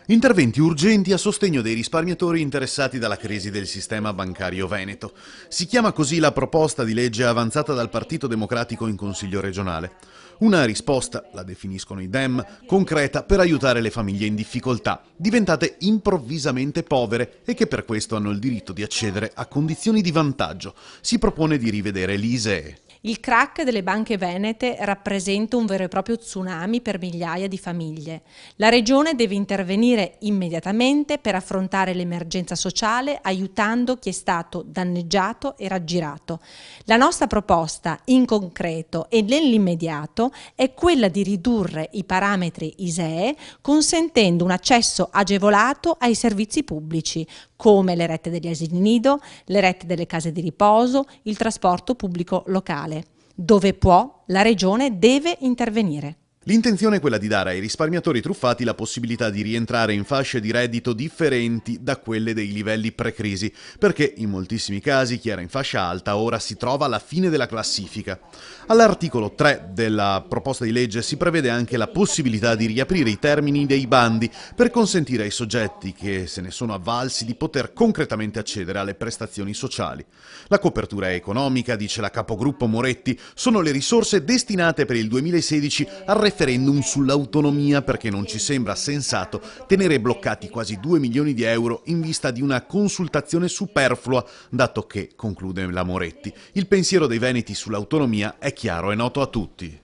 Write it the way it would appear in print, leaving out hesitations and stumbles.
Interventi urgenti a sostegno dei risparmiatori interessati dalla crisi del sistema bancario veneto. Si chiama così la proposta di legge avanzata dal Partito Democratico in Consiglio regionale. Una risposta, la definiscono i Dem, concreta per aiutare le famiglie in difficoltà, diventate improvvisamente povere e che per questo hanno il diritto di accedere a condizioni di vantaggio. Si propone di rivedere l'ISEE. Il crack delle banche venete rappresenta un vero e proprio tsunami per migliaia di famiglie. La Regione deve intervenire immediatamente per affrontare l'emergenza sociale aiutando chi è stato danneggiato e raggirato. La nostra proposta in concreto e nell'immediato è quella di ridurre i parametri ISEE consentendo un accesso agevolato ai servizi pubblici come le rette degli asili nido, le rette delle case di riposo, il trasporto pubblico locale. Dove può, la Regione deve intervenire. L'intenzione è quella di dare ai risparmiatori truffati la possibilità di rientrare in fasce di reddito differenti da quelle dei livelli pre-crisi, perché in moltissimi casi chi era in fascia alta ora si trova alla fine della classifica. All'articolo 3 della proposta di legge si prevede anche la possibilità di riaprire i termini dei bandi per consentire ai soggetti che se ne sono avvalsi di poter concretamente accedere alle prestazioni sociali. La copertura economica, dice la capogruppo Moretti, sono le risorse destinate per il 2016 al referendum sull'autonomia, perché non ci sembra sensato tenere bloccati quasi 2 milioni di euro in vista di una consultazione superflua, dato che, conclude la Moretti, il pensiero dei veneti sull'autonomia è chiaro e noto a tutti.